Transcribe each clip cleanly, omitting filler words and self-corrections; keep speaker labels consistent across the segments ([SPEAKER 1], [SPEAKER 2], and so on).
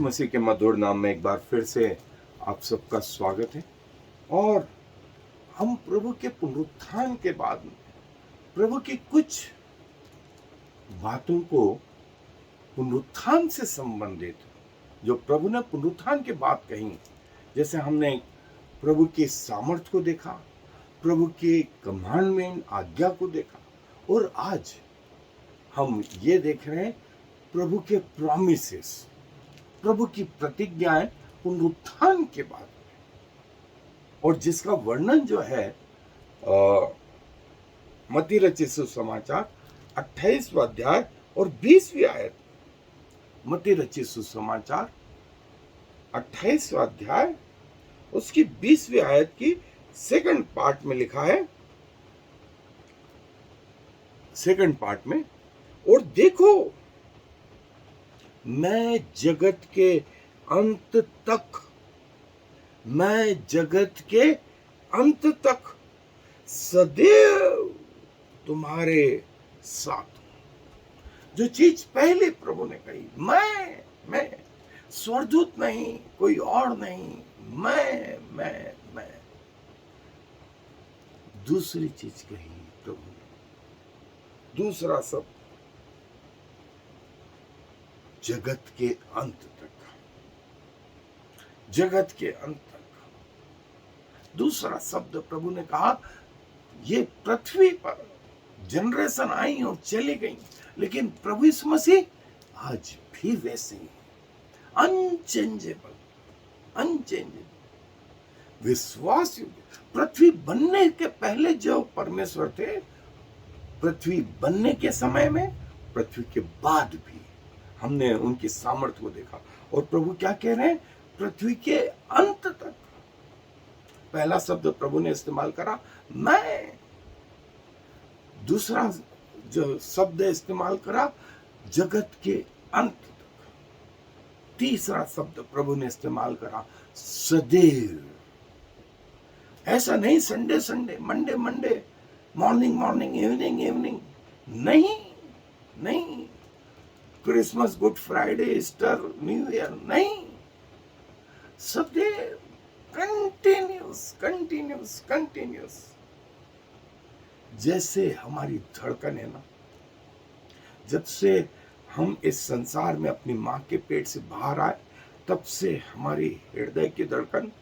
[SPEAKER 1] मसीह के मधुर नाम में एक बार फिर से आप सबका स्वागत है। और हम प्रभु के पुनरुत्थान के बाद में प्रभु की कुछ बातों को पुनरुत्थान से संबंधित, जो प्रभु ने पुनरुत्थान के बाद कही, जैसे हमने प्रभु की सामर्थ को देखा, प्रभु के कमांडमेंट आज्ञा को देखा, और आज हम ये देख रहे हैं प्रभु के प्रॉमिसेस, प्रभु की प्रतिज्ञाएं पुनरुत्थान के बाद, और जिसका वर्णन जो है मत्ती रचित सुसमाचार 28वां अध्याय और 20वीं आयत। मत्ती रचित सुसमाचार 28वां अध्याय उसकी 20वीं आयत की सेकंड पार्ट में लिखा है, सेकंड पार्ट में, और देखो मैं जगत के अंत तक, मैं जगत के अंत तक सदैव तुम्हारे साथ। जो चीज पहले प्रभु ने कही, मैं स्वर्गदूत नहीं, कोई और नहीं, मैं दूसरी चीज कही प्रभु ने, दूसरा सब जगत के अंत तक, जगत के अंत तक। दूसरा शब्द प्रभु ने कहा, ये पृथ्वी पर जनरेशन आई और चली गई, लेकिन प्रभु यीशु मसीह आज भी वैसे ही, अनचेंजेबल, विश्वास योग्य। पृथ्वी बनने के पहले जो परमेश्वर थे, पृथ्वी बनने के समय में, पृथ्वी के बाद भी हमने उनकी सामर्थ्य को देखा। और प्रभु क्या कह रहे हैं, पृथ्वी के अंत तक। पहला शब्द प्रभु ने इस्तेमाल करा, मैं। दूसरा जो शब्द इस्तेमाल करा, जगत के अंत तक। तीसरा शब्द प्रभु ने इस्तेमाल करा, सदैव। ऐसा नहीं Sunday Sunday, Monday Monday, morning morning, evening evening, नहीं, Christmas, Good Friday, Easter, New Year, नहीं, सदैव, कंटिन्यूस। जैसे हमारी धड़कन है ना, जब से हम इस संसार में अपनी माँ के पेट से बाहर आए, तब से हमारी हृदय की धड़कन,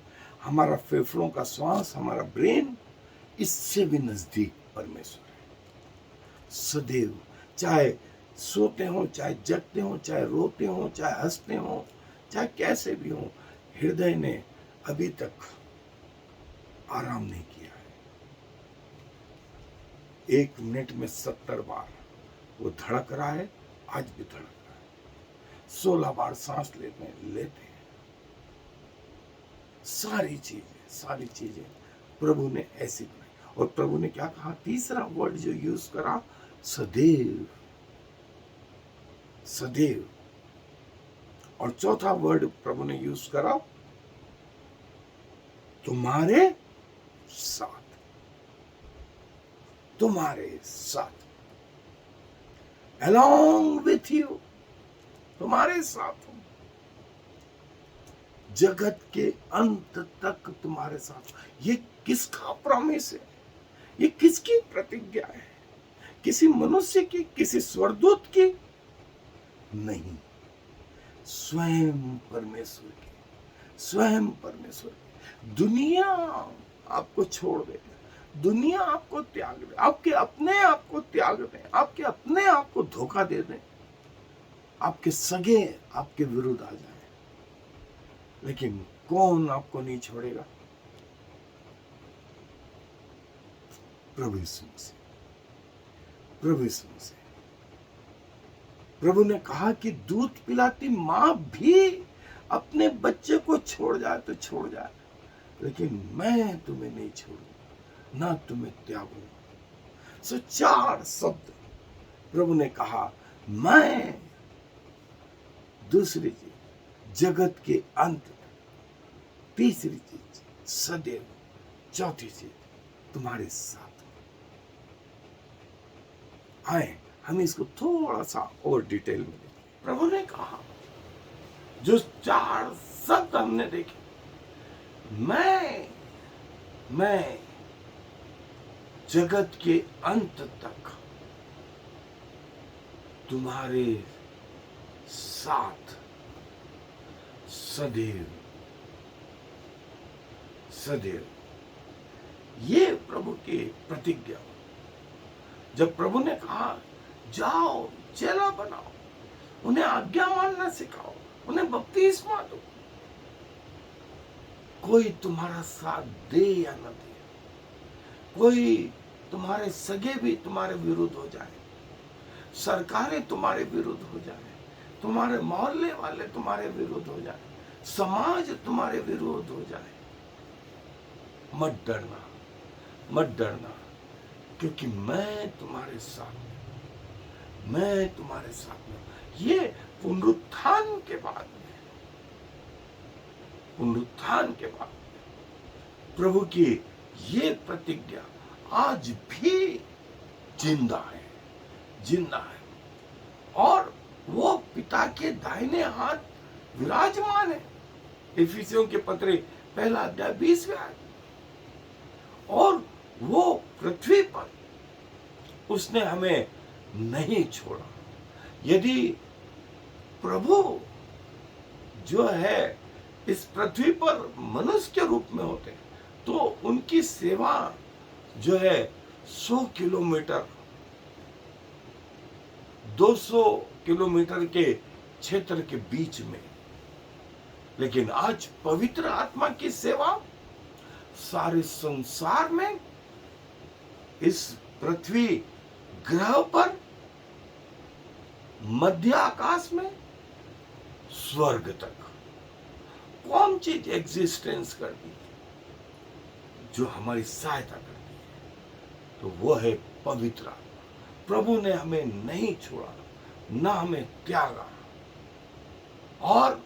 [SPEAKER 1] हमारा फेफड़ों का श्वास, हमारा ब्रेन, इससे भी नजदीक परमेश्वर है। सदैव, चाहे सोते हो, चाहे जगते हो, चाहे रोते हो, चाहे हंसते हो, चाहे कैसे भी हो, हृदय ने अभी तक आराम नहीं किया है। 1 मिनट में 70 बार वो धड़क रहा है, आज भी धड़क रहा है। 16 बार सांस लेते हैं। सारी चीजें प्रभु ने ऐसी बनाई। और प्रभु ने क्या कहा, तीसरा वर्ड जो यूज करा, सदैव। और चौथा वर्ड प्रभु ने यूज करा, तुम्हारे साथ, along with you, तुम्हारे साथ हूं, जगत के अंत तक तुम्हारे साथ। ये किसका प्रॉमिस है? ये किसकी प्रतिज्ञा है? किसी मनुष्य की, किसी स्वर्गदूत की नहीं, स्वयं परमेश्वर की। दुनिया आपको छोड़ दे, दुनिया आपको त्याग दे, आपके अपने आप को त्याग दे, आपके अपने आप को धोखा दे दे, आपके सगे आपके विरुद्ध आ जाए, लेकिन कौन आपको नहीं छोड़ेगा? प्रभु यीशु मसीह। प्रभु ने कहा कि दूध पिलाती मां भी अपने बच्चे को छोड़ जाए तो छोड़ जाए, लेकिन मैं तुम्हें नहीं छोड़ूंगा, ना तुम्हें त्यागूंगा। सो 4 शब्द प्रभु ने कहा, मैं। दूसरी चीज, जगत के अंत तक। तीसरी चीज, सदैव। चौथी चीज, तुम्हारे साथ। आए हम इसको थोड़ा सा और डिटेल में देखें। प्रभु ने कहा, जो चार शब्द हमने देखे, मैं जगत के अंत तक तुम्हारे साथ सदैव सदैव। ये प्रभु की प्रतिज्ञा। जब प्रभु ने कहा जाओ चेला बनाओ, उन्हें आज्ञा मानना सिखाओ, उन्हें बपतिस्मा दो, कोई तुम्हारा साथ दे या न दे, कोई तुम्हारे सगे भी तुम्हारे विरुद्ध हो जाए, सरकारें तुम्हारे विरुद्ध हो जाए, तुम्हारे मोहल्ले वाले तुम्हारे विरुद्ध हो जाए, समाज तुम्हारे विरुद्ध हो जाए, मत डरना, मत डरना, क्योंकि मैं तुम्हारे साथ हूं, मैं तुम्हारे साथ हूं। ये पुनरुत्थान के बाद में, पुनरुत्थान के बाद प्रभु की ये प्रतिज्ञा आज भी जिंदा है, जिंदा है। और वो पिता के दाहिने हाथ विराजमान है। इफिसियों के पत्र पहला अध्याय 20वें आयत। और वो पृथ्वी पर उसने हमें नहीं छोड़ा। यदि प्रभु जो है इस पृथ्वी पर मनुष्य के रूप में होते तो उनकी सेवा जो है 100 किलोमीटर 200 किलोमीटर के क्षेत्र के बीच में, लेकिन आज पवित्र आत्मा की सेवा सारे संसार में, इस पृथ्वी ग्रह पर, मध्य आकाश में, स्वर्ग तक कौन चीज एग्जिस्टेंस करती है जो हमारी सहायता करती है, तो वो है पवित्र आत्मा। प्रभु ने हमें नहीं छोड़ा, ना हमें त्यागा। और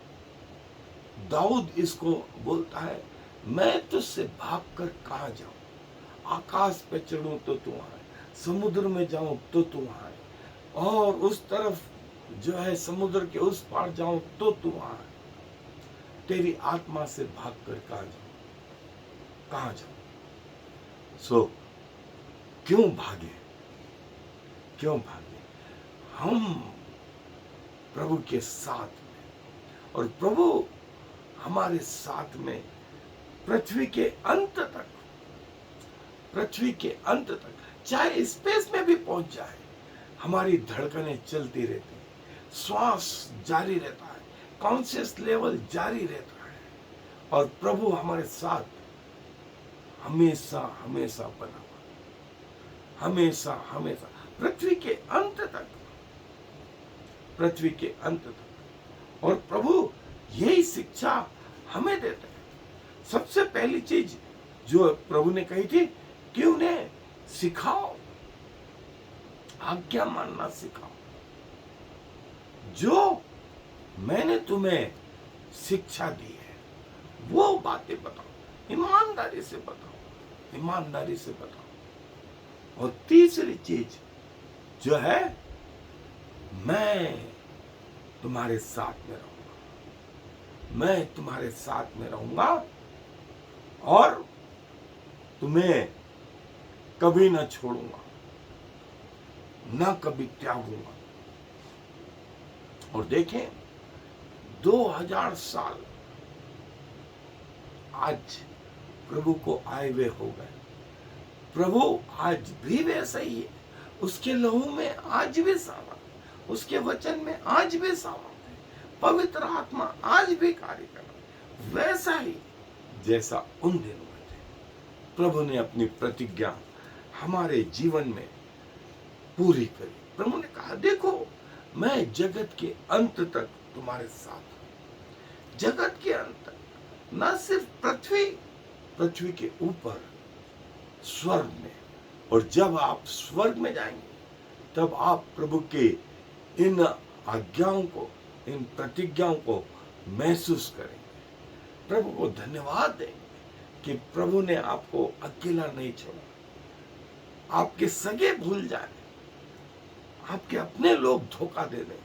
[SPEAKER 1] दाऊद इसको बोलता है, मैं तुझसे भागकर कहां जाऊं, आकाश पे चढ़ूं तो तू वहां है, समुद्र में जाऊं तो तू वहां है, और उस तरफ जो है समुद्र के उस पार जाऊं तो तू वहां है। तेरी आत्मा से भागकर कहां जाऊं, कहां जाऊं। सो क्यों भागे, क्यों भागे? हम प्रभु के साथ में, और प्रभु हमारे साथ में पृथ्वी के अंत तक, पृथ्वी के अंत तक, चाहे स्पेस में भी पहुंच जाए, हमारी धड़कनें चलती रहती है, श्वास जारी रहता है, कॉन्शियस लेवल जारी रहता है, और प्रभु हमारे साथ हमेशा हमेशा बना हुआ, हमेशा हमेशा, पृथ्वी के अंत तक, पृथ्वी के अंत तक। और प्रभु यही शिक्षा हमें देते हैं। सबसे पहली चीज जो प्रभु ने कही थी कि उन्हें सिखाओ, आज्ञा मानना सिखाओ, जो मैंने तुम्हें शिक्षा दी है वो बातें बताओ, ईमानदारी से बताओ, ईमानदारी से बताओ। और तीसरी चीज जो है, मैं तुम्हारे साथ में रहूंगा, मैं तुम्हारे साथ में रहूंगा और तुम्हें कभी ना छोड़ूंगा, ना कभी त्यागूंगा। और देखें 2000 साल आज प्रभु को आए हुए हो गए। प्रभु आज भी वैसा ही है, उसके लहू में आज भी सामर्थ, उसके वचन में आज भी सामर्थ है, पवित्र आत्मा आज भी कार्य कर रहा है, वैसा ही जैसा उन दिनों में थे। प्रभु ने अपनी प्रतिज्ञा हमारे जीवन में पूरी करी। प्रभु ने कहा, देखो मैं जगत के अंत तक तुम्हारे साथ हूं, जगत के अंत तक, न सिर्फ पृथ्वी के ऊपर, स्वर्ग में। और जब आप स्वर्ग में जाएंगे तब आप प्रभु के इन आज्ञाओं को, इन प्रतिज्ञाओं को महसूस करेंगे, प्रभु को धन्यवाद देंगे कि प्रभु ने आपको अकेला नहीं छोड़ा। आपके सगे भूल जाए, आपके अपने लोग धोखा दे दें,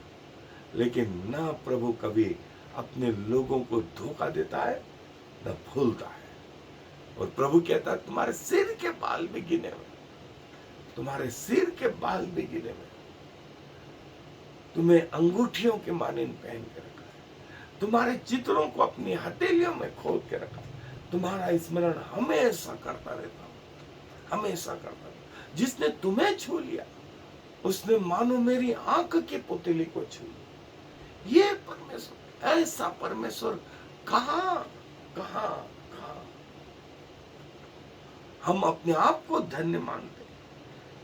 [SPEAKER 1] लेकिन ना प्रभु कभी अपने लोगों को धोखा देता है न भूलता है। और प्रभु कहता है तुम्हारे सिर के बाल भी गिने हुए, तुम्हारे सिर के बाल भी गिने हुए, तुम्हें अंगूठियों के मानिन पहन के रखा है, तुम्हारे चित्रों को अपनी हथेलियों में खोद के रखा, तुम्हारा स्मरण हमेशा करता रहता हूं, हमेशा करता रहता। जिसने तुम्हें छू लिया उसने मानो मेरी आंख की पुतली को छू लिया। ये परमेश्वर, ऐसा परमेश्वर कहां कहां कहां। हम अपने आप को धन्य मानते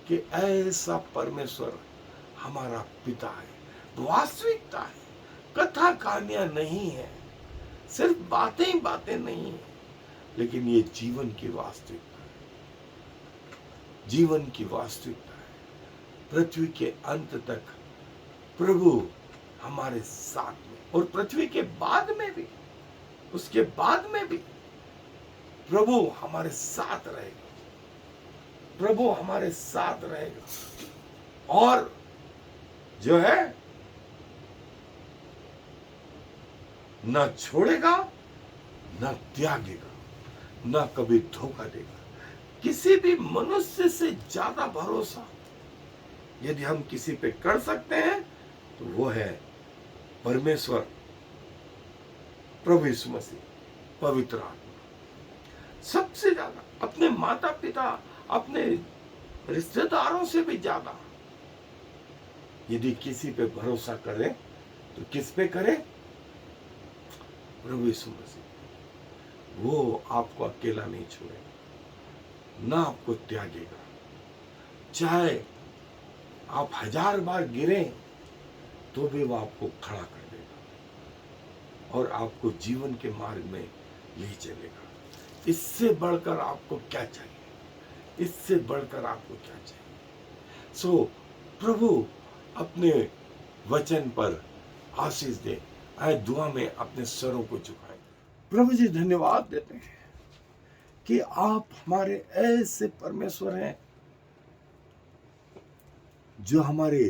[SPEAKER 1] कि ऐसा परमेश्वर हमारा पिता है। वास्तविकता है, कथा कहानियां नहीं है, सिर्फ बातें ही बातें नहीं है, लेकिन ये जीवन की वास्तविकता है, जीवन की वास्तविकता है। पृथ्वी के अंत तक प्रभु हमारे साथ में, और पृथ्वी के बाद में भी, उसके बाद में भी प्रभु हमारे साथ रहेगा, प्रभु हमारे साथ रहेगा। और जो है न छोड़ेगा न त्यागेगा, न कभी धोखा देगा। किसी भी मनुष्य से ज्यादा भरोसा यदि हम किसी पे कर सकते हैं तो वो है परमेश्वर, प्रभु यीशु मसीह, पवित्र आत्मा। सबसे ज्यादा, अपने माता पिता, अपने रिश्तेदारों से भी ज्यादा यदि किसी पे भरोसा करें तो किस पे करें? प्रभु यीशु मसीह। वो आपको अकेला नहीं छोड़ेगा, ना आपको त्यागेगा। चाहे आप 1000 बार गिरे तो भी वो आपको खड़ा कर देगा और आपको जीवन के मार्ग में ले चलेगा। इससे बढ़कर आपको क्या चाहिए? इससे बढ़कर आपको क्या चाहिए? सो प्रभु अपने वचन पर आशीष दे। आए दुआ में अपने सरों को झुकाएं। प्रभु जी धन्यवाद देते हैं कि आप हमारे ऐसे परमेश्वर हैं जो हमारे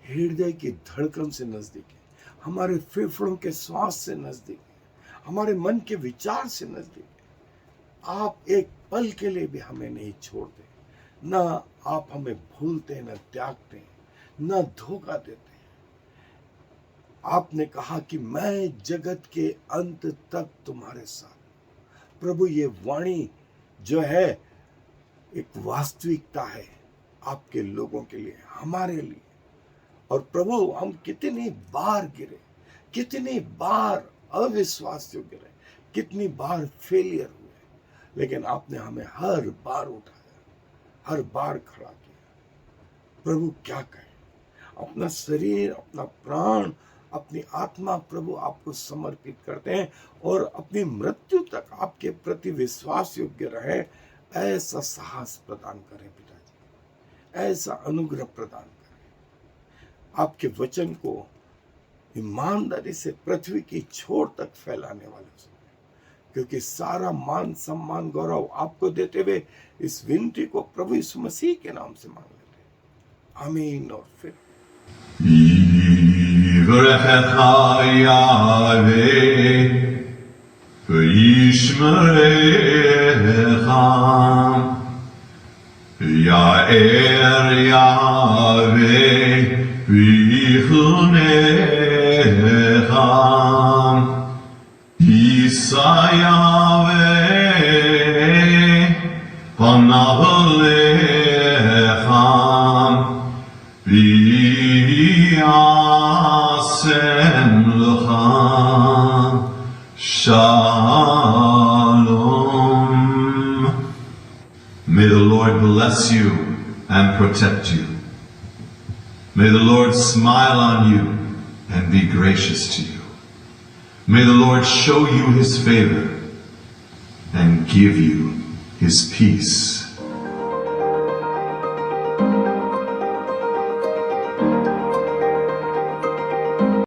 [SPEAKER 1] हृदय की धड़कन से नजदीक है, हमारे फेफड़ों के श्वास से नजदीक है, हमारे मन के विचार से नजदीक है। आप एक पल के लिए भी हमें नहीं छोड़ते, ना आप हमें भूलते, न त्यागते, न धोखा देते। आपने कहा कि मैं जगत के अंत तक तुम्हारे साथ। प्रभु ये वाणी जो है एक वास्तविकता है आपके लोगों के लिए, हमारे लिए। और प्रभु हम कितनी बार गिरे, कितनी बार अविश्वास योग्य रहे, कितनी बार फेलियर हुए, लेकिन आपने हमें हर बार उठाया, हर बार खड़ा किया। प्रभु क्या कहें, अपना शरीर, अपना प्राण, अपनी आत्मा प्रभु आपको समर्पित करते हैं और अपनी मृत्यु तक आपके प्रति विश्वास योग्य रहे। ऐसा साहस प्रदान करें पिताजी, ऐसा अनुग्रह प्रदान करें। आपके वचन को ईमानदारी से पृथ्वी की छोर तक फैलाने वाले, क्योंकि सारा मान सम्मान गौरव आपको देते हुए इस विनती को प्रभु यीशु मसीह के नाम से मांग लेते हैं। आमीन। और फिर
[SPEAKER 2] Shalom. May the Lord bless you and protect you. May the Lord smile on you and be gracious to you. May the Lord show you his favor and give you his peace.